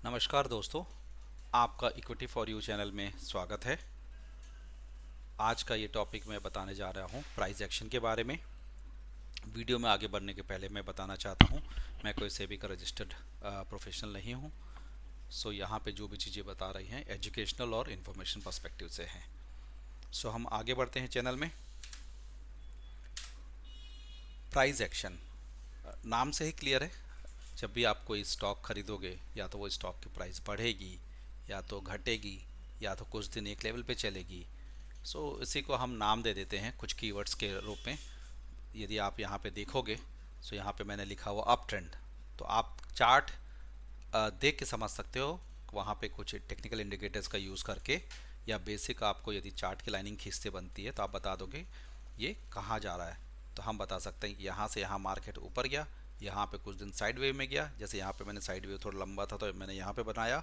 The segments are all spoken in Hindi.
नमस्कार दोस्तों, आपका इक्विटी फॉर यू चैनल में स्वागत है। आज का ये टॉपिक मैं बताने जा रहा हूँ प्राइस एक्शन के बारे में। वीडियो में आगे बढ़ने के पहले मैं बताना चाहता हूँ, मैं कोई सेबी का रजिस्टर्ड प्रोफेशनल नहीं हूँ। सो यहाँ पे जो भी चीज़ें बता रही हैं एजुकेशनल और इन्फॉर्मेशन पर्सपेक्टिव से हैं। सो हम आगे बढ़ते हैं चैनल में। प्राइस एक्शन नाम से ही क्लियर है, जब भी आप कोई स्टॉक खरीदोगे या तो वो स्टॉक की प्राइस बढ़ेगी या तो घटेगी या तो कुछ दिन एक लेवल पे चलेगी। इसी को हम नाम दे देते हैं कुछ कीवर्ड्स के रूप में। यदि आप यहाँ पे देखोगे, यहाँ पे मैंने लिखा हुआ अप ट्रेंड, तो आप चार्ट देख के समझ सकते हो। वहाँ पे कुछ टेक्निकल इंडिकेटर्स का यूज़ करके या बेसिक आपको यदि चार्ट की लाइनिंग खींचते बनती है तो आप बता दोगे ये कहाँ जा रहा है। तो हम बता सकते हैं यहाँ से यहाँ मार्केट ऊपर गया, यहाँ पे कुछ दिन साइड वेव में गया। जैसे यहाँ पे मैंने साइड वेव थोड़ा लंबा था तो मैंने यहाँ पे बनाया,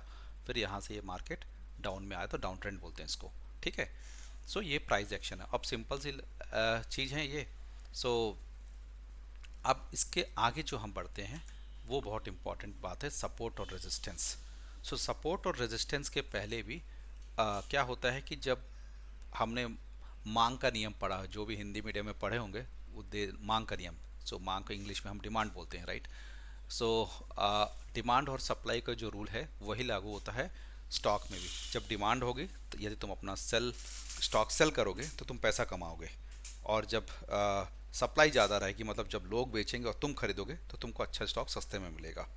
फिर यहाँ से ये मार्केट डाउन में आया तो डाउन ट्रेंड बोलते हैं इसको। ठीक है। ये प्राइस एक्शन है। अब सिंपल सी चीज़ है ये। सो अब इसके आगे जो हम बढ़ते हैं वो बहुत इंपॉर्टेंट बात है, सपोर्ट और रेजिस्टेंस। सपोर्ट और रेजिस्टेंस के पहले भी क्या होता है कि जब हमने मांग का नियम पढ़ा, जो भी हिंदी मीडियम में पढ़े होंगे वो दे मांग का नियम। मांग को इंग्लिश में हम डिमांड बोलते हैं, राइट। सो डिमांड और सप्लाई का जो रूल है वही लागू होता है स्टॉक में भी। जब डिमांड होगी तो यदि तुम अपना स्टॉक सेल करोगे तो तुम पैसा कमाओगे, और जब सप्लाई ज़्यादा रहेगी, मतलब जब लोग बेचेंगे और तुम खरीदोगे तो तुमको अच्छा स्टॉक सस्ते में मिलेगा।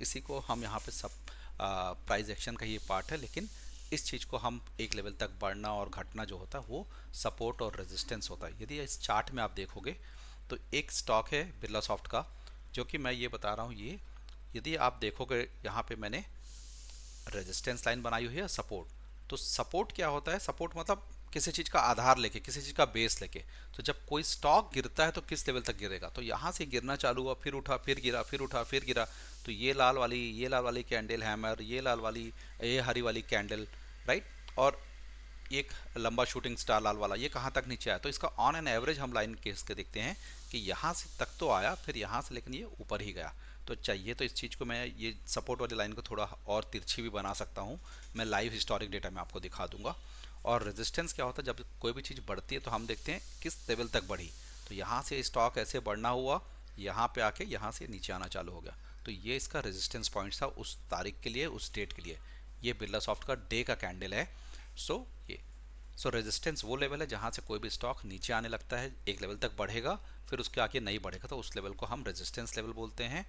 इसी को हम यहाँ पे सब प्राइस एक्शन का ये पार्ट है। लेकिन इस चीज़ को हम एक लेवल तक बढ़ना और घटना जो होता है वो सपोर्ट और रेजिस्टेंस होता है। यदि इस चार्ट में आप देखोगे तो एक स्टॉक है बिरला सॉफ्ट का, जो कि मैं ये बता रहा हूँ ये, यदि आप देखोगे यहाँ पे मैंने रेजिस्टेंस लाइन बनाई हुई है, सपोर्ट। तो सपोर्ट क्या होता है? सपोर्ट मतलब किसी चीज़ का आधार लेके, किसी चीज़ का बेस लेके। तो जब कोई स्टॉक गिरता है तो किस लेवल तक गिरेगा, तो यहाँ से गिरना चालू हुआ, फिर उठा, फिर गिरा, फिर उठा, फिर गिरा। तो ये लाल वाली कैंडल हैमर, ये लाल वाली, ये हरी वाली कैंडल, राइट। और एक लंबा शूटिंग स्टार लाल वाला, ये कहाँ तक नीचे आया। तो इसका ऑन एन एवरेज हम लाइन केस के देखते हैं कि यहाँ से तक तो आया, फिर यहाँ से लेकिन ये ऊपर ही गया। तो चाहिए तो इस चीज़ को मैं ये सपोर्ट वाली लाइन को थोड़ा और तिरछी भी बना सकता हूँ। मैं लाइव हिस्टोरिक डेटा में आपको दिखा दूंगा। और रेजिस्टेंस क्या होता है? जब कोई भी चीज़ बढ़ती है तो हम देखते हैं किस लेवल तक बढ़ी। तो यहाँ से स्टॉक ऐसे बढ़ना हुआ, यहाँ पे आके यहाँ से नीचे आना चालू हो गया। तो ये इसका रेजिस्टेंस पॉइंट था उस तारीख के लिए, उस डेट के लिए। ये बिरला सॉफ्ट का डे का कैंडल है। सो ये रेजिस्टेंस वो लेवल है जहाँ से कोई भी स्टॉक नीचे आने लगता है, एक लेवल तक बढ़ेगा, फिर उसके आगे नहीं बढ़ेगा, तो उस लेवल को हम रेजिस्टेंस लेवल बोलते हैं।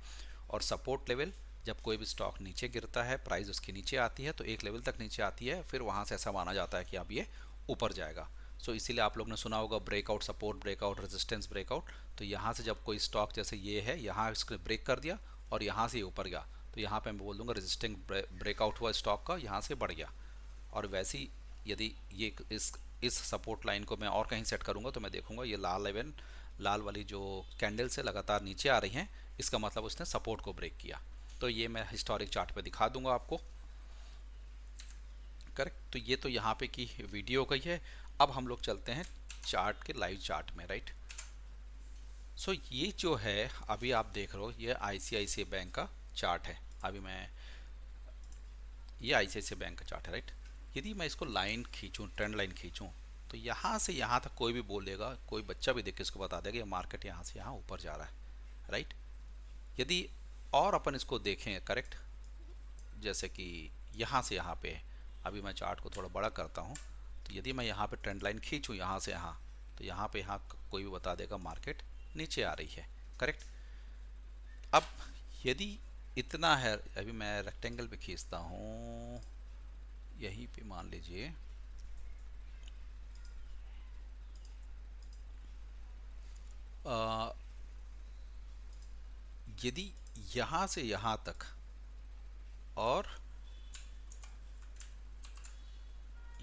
और सपोर्ट लेवल, जब कोई भी स्टॉक नीचे गिरता है, प्राइस उसके नीचे आती है, तो एक लेवल तक नीचे आती है, फिर वहाँ से ऐसा माना जाता है कि अब ये ऊपर जाएगा। इसीलिए आप लोग ने सुना होगा breakout, support breakout, resistance breakout. तो यहाँ से जब कोई स्टॉक जैसे ये है, यहाँ इसको ब्रेक कर दिया और यहाँ से ऊपर गया, तो यहाँ पे मैं बोल दूंगा रेजिस्टिंग ब्रेकआउट हुआ स्टॉक का, यहाँ से बढ़ गया। और वैसे ही यदि ये इस सपोर्ट लाइन को मैं और कहीं सेट करूंगा तो मैं देखूंगा ये लाल वाली जो कैंडल से लगातार नीचे आ रही हैं, इसका मतलब उसने सपोर्ट को ब्रेक किया। तो ये मैं हिस्टोरिक चार्ट पे दिखा दूंगा आपको। करेक्ट। तो ये तो यहाँ पे की वीडियो का ही है। अब हम लोग चलते हैं चार्ट के लाइव चार्ट में, राइट। ये जो है अभी आप देख रहे हो, ये ICICI बैंक का चार्ट है। अभी मैं ये ICICI बैंक का चार्ट है, राइट। यदि मैं इसको लाइन खींचूं, ट्रेंड लाइन खींचूं, तो यहाँ से यहाँ तक कोई भी बोल देगा, कोई बच्चा भी देख के इसको बता देगा ये मार्केट यहाँ से यहाँ ऊपर जा रहा है, राइट। यदि और अपन इसको देखें, करेक्ट, जैसे कि यहाँ से यहाँ पे, अभी मैं चार्ट को थोड़ा बड़ा करता हूँ, तो यदि मैं यहाँ पे ट्रेंड लाइन खींचूँ यहाँ से यहाँ, तो यहाँ पे यहाँ कोई भी बता देगा मार्केट नीचे आ रही है, करेक्ट। अब यदि इतना है, अभी मैं रेक्टेंगल पे खींचता हूँ, यहीं पे मान लीजिए यदि यहाँ से यहाँ तक और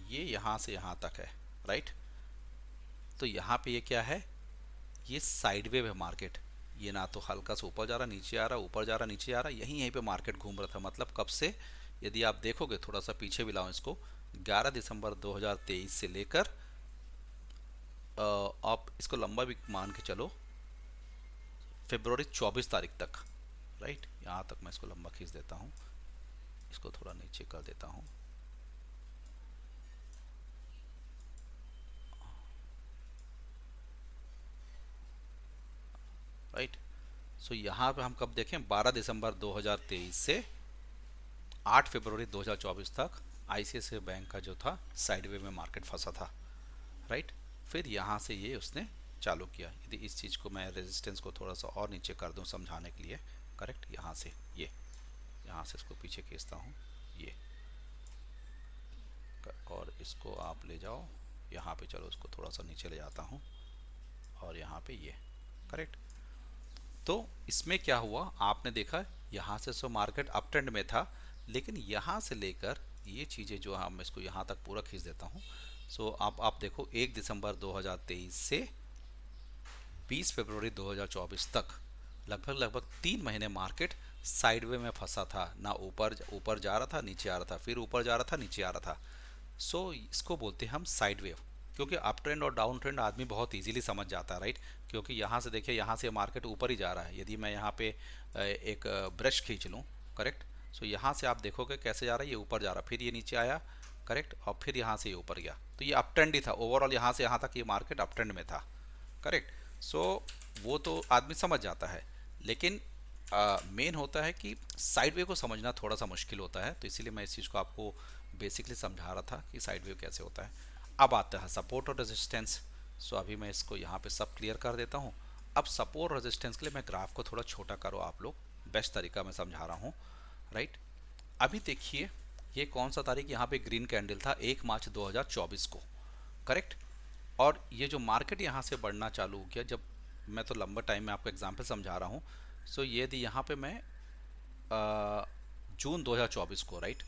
ये यहाँ से यहाँ तक है, राइट। तो यहाँ पे ये क्या है? ये साइड वेव है मार्केट। ये ना तो हल्का सा ऊपर जा रहा नीचे आ रहा, ऊपर जा रहा नीचे आ रहा, यहीं पे मार्केट घूम रहा था। मतलब कब से? यदि आप देखोगे, थोड़ा सा पीछे भी लाऊं इसको, 11 दिसंबर 2023 से लेकर आप इसको लंबा भी मान के चलो, फरवरी 24 तारीख तक, राइट। यहाँ तक मैं इसको लंबा खींच देता हूँ, इसको थोड़ा नीचे कर देता हूँ। राइट। सो यहाँ पे हम कब देखें, 12 दिसंबर 2023 से 8 फरवरी 2024 तक आईसीआईसीआई बैंक का जो था साइडवे में मार्केट फंसा था। राइट। फिर यहाँ से ये उसने चालू किया। यदि इस चीज़ को मैं रेजिस्टेंस को थोड़ा सा और नीचे कर दूँ समझाने के लिए, करेक्ट, यहाँ से ये, यहाँ से इसको पीछे खींचता हूँ ये, और इसको आप ले जाओ यहाँ पे, चलो इसको थोड़ा सा नीचे ले जाता हूँ और यहाँ पे ये, करेक्ट। तो इसमें क्या हुआ, आपने देखा यहाँ से सो मार्केट अप ट्रेंड में था, लेकिन यहाँ से लेकर ये चीज़ें जो हम इसको यहाँ तक पूरा खींच देता हूँ। सो आप देखो 1 दिसंबर 2023 से 20 फरवरी 2024 तक लगभग 3 महीने मार्केट साइडवे में फंसा था, ना ऊपर ऊपर जा रहा था नीचे आ रहा था, फिर ऊपर जा रहा था नीचे आ रहा था। सो इसको बोलते हैं हम साइड वेव, क्योंकि अप ट्रेंड और डाउन ट्रेंड आदमी बहुत इजीली समझ जाता है। राइट। क्योंकि यहाँ से देखिए, यहाँ से मार्केट ऊपर ही जा रहा है। यदि मैं यहाँ पे एक ब्रश खींच लूँ, करेक्ट, सो यहाँ से आप देखोगे कैसे जा रहा है, ये ऊपर जा रहा है, फिर ये नीचे आया, करेक्ट, और फिर यहाँ से ये ऊपर गया। तो ये अप ट्रेंड ही था ओवरऑल, यहाँ से यहाँ तक ये मार्केट अप ट्रेंड में था, करेक्ट। सो वो तो आदमी समझ जाता है, लेकिन मेन होता है कि साइड वे को समझना थोड़ा सा मुश्किल होता है। तो इसीलिए मैं इस चीज़ को आपको बेसिकली समझा रहा था कि साइड वेव कैसे होता है। अब आता है सपोर्ट और रेजिस्टेंस। सो अभी मैं इसको यहाँ पे सब क्लियर कर देता हूँ। अब सपोर्ट रेजिस्टेंस के लिए मैं ग्राफ को थोड़ा छोटा करो आप लोग, बेस्ट तरीका मैं समझा रहा हूँ। राइट। अभी देखिए, ये कौन सा तारीख, यहाँ पे ग्रीन कैंडल था 1 मार्च 2024 को, करेक्ट। और ये जो मार्केट यहाँ से बढ़ना चालू हो गया, जब मैं तो लंबा टाइम में आपको एग्जांपल समझा रहा हूँ। सो ये थी यहाँ पे मैं जून 2024 को, राइट।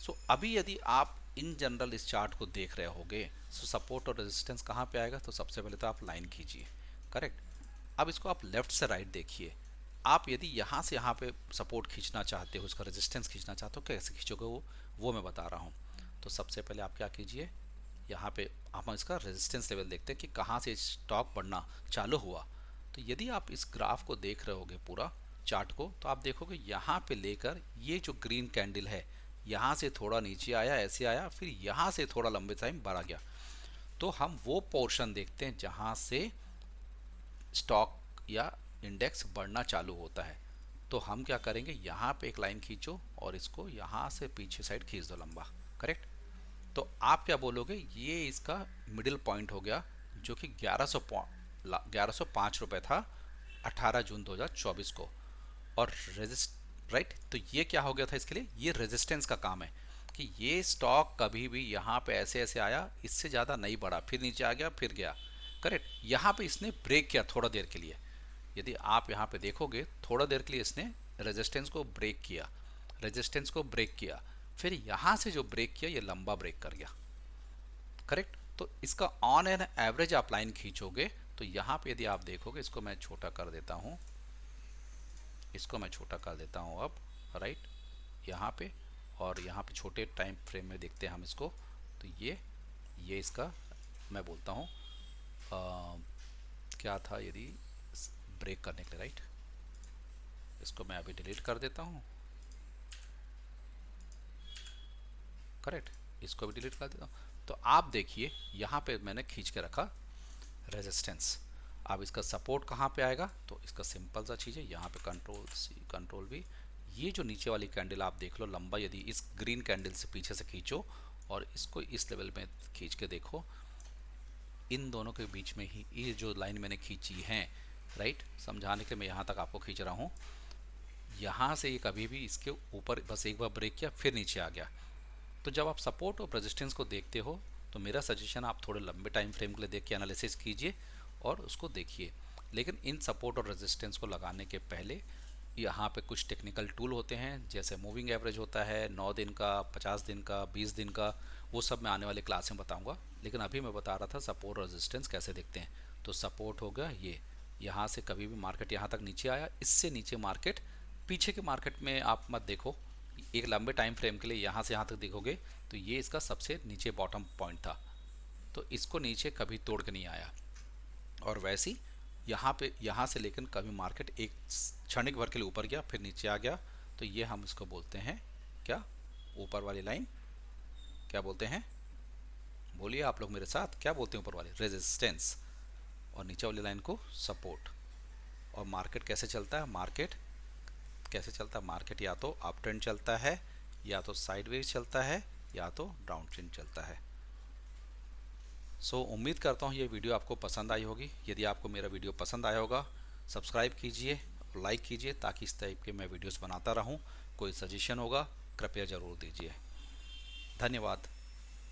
सो अभी यदि आप इन जनरल इस चार्ट को देख रहे होगे, सो सपोर्ट और रेजिस्टेंस कहाँ पे आएगा, तो सबसे पहले तो आप लाइन खींचिए, करेक्ट। अब इसको आप लेफ्ट से राइट देखिए। आप यदि यहाँ से यहाँ पे सपोर्ट खींचना चाहते हो, इसका रेजिस्टेंस खींचना चाहते हो, कैसे खींचोगे वो मैं बता रहा हूँ। तो सबसे पहले आप क्या कीजिए, यहाँ पे हम इसका रेजिस्टेंस लेवल देखते हैं कि कहाँ से स्टॉक बढ़ना चालू हुआ। तो यदि आप इस ग्राफ को देख रहे होगे पूरा चार्ट को, तो आप देखोगे यहाँ पे लेकर ये जो ग्रीन कैंडल है, यहाँ से थोड़ा नीचे आया, ऐसे आया, फिर यहाँ से थोड़ा लंबे टाइम बढ़ा गया। तो हम वो पोर्शन देखते हैं जहाँ से स्टॉक या इंडेक्स बढ़ना चालू होता है। तो हम क्या करेंगे, यहाँ पे एक लाइन खींचो और इसको यहाँ से पीछे साइड खींच दो लंबा, करेक्ट। तो आप क्या बोलोगे, ये इसका मिडिल पॉइंट हो गया, जो कि 1105 रुपये था 18 जून 2024 को। और राइट, तो ये क्या हो गया था इसके लिए, ये रेजिस्टेंस का काम है कि ये स्टॉक कभी भी यहाँ पे ऐसे ऐसे आया, इससे ज़्यादा नहीं बढ़ा, फिर नीचे आ गया, फिर गया, करेक्ट। यहाँ पे इसने ब्रेक किया थोड़ा देर के लिए। यदि आप यहाँ पे देखोगे, थोड़ा देर के लिए इसने रेजिस्टेंस को ब्रेक किया, रेजिस्टेंस को ब्रेक किया, फिर यहाँ से जो ब्रेक किया, ये लंबा ब्रेक कर गया, करेक्ट। तो इसका ऑन एन एवरेज आप लाइन खींचोगे, तो यहाँ पे यदि आप देखोगे, इसको मैं छोटा कर देता हूँ, इसको मैं छोटा कर देता हूँ अब, राइट, यहाँ पे, और यहाँ पे छोटे टाइम फ्रेम में देखते हैं हम इसको। तो ये इसका मैं बोलता हूँ क्या था, यदि ब्रेक करने के लिए, राइट, इसको मैं अभी डिलीट कर देता हूँ, करेक्ट, इसको भी डिलीट कर देता हूँ। तो आप देखिए, यहाँ पे मैंने खींच के रखा रेजिस्टेंस। अब इसका सपोर्ट कहाँ पे आएगा, तो इसका सिंपल सा चीज़ है, यहाँ पे कंट्रोल सी कंट्रोल वी, ये जो नीचे वाली कैंडल आप देख लो लंबा, यदि इस ग्रीन कैंडल से पीछे से खींचो और इसको इस लेवल में खींच के देखो, इन दोनों के बीच में ही ये जो लाइन मैंने खींची है, राइट, समझाने के मैं यहाँ तक आपको खींच रहा हूँ, यहाँ से ये कभी भी इसके ऊपर बस एक बार ब्रेक किया, फिर नीचे आ गया। तो जब आप सपोर्ट और रेजिस्टेंस को देखते हो, तो मेरा सजेशन, आप थोड़े लंबे टाइम फ्रेम के लिए देख के एनालिसिस कीजिए और उसको देखिए। लेकिन इन सपोर्ट और रेजिस्टेंस को लगाने के पहले यहाँ पे कुछ टेक्निकल टूल होते हैं, जैसे मूविंग एवरेज होता है, 9 दिन का, 50 दिन का, 20 दिन का, वो सब मैं आने वाले क्लास में बताऊंगा। लेकिन अभी मैं बता रहा था सपोर्ट और रेजिस्टेंस कैसे देखते हैं। तो सपोर्ट हो गया ये, यहाँ से कभी भी मार्केट यहाँ तक नीचे आया, इससे नीचे मार्केट, पीछे के मार्केट में आप मत देखो, एक लंबे टाइम फ्रेम के लिए यहाँ से यहाँ तक देखोगे, तो ये इसका सबसे नीचे बॉटम पॉइंट था। तो इसको नीचे कभी तोड़ के नहीं आया। और वैसे ही यहाँ पे, यहाँ से लेकर कभी मार्केट एक क्षणिक भर के लिए ऊपर गया, फिर नीचे आ गया, तो ये हम इसको बोलते हैं क्या, ऊपर वाली लाइन क्या बोलते हैं? बोलिए आप लोग मेरे साथ, क्या बोलते हैं ऊपर वाली? रेजिस्टेंस। और नीचे वाली लाइन को सपोर्ट। और मार्केट कैसे चलता है? मार्केट कैसे चलता है? मार्केट या तो अप ट्रेंड चलता है, या तो साइडवेज चलता है, या तो डाउन ट्रेंड चलता है। उम्मीद करता हूँ ये वीडियो आपको पसंद आई होगी। यदि आपको मेरा वीडियो पसंद आया होगा, सब्सक्राइब कीजिए, लाइक कीजिए, ताकि इस टाइप के मैं वीडियोस बनाता रहूँ। कोई सजेशन होगा कृपया ज़रूर दीजिए। धन्यवाद।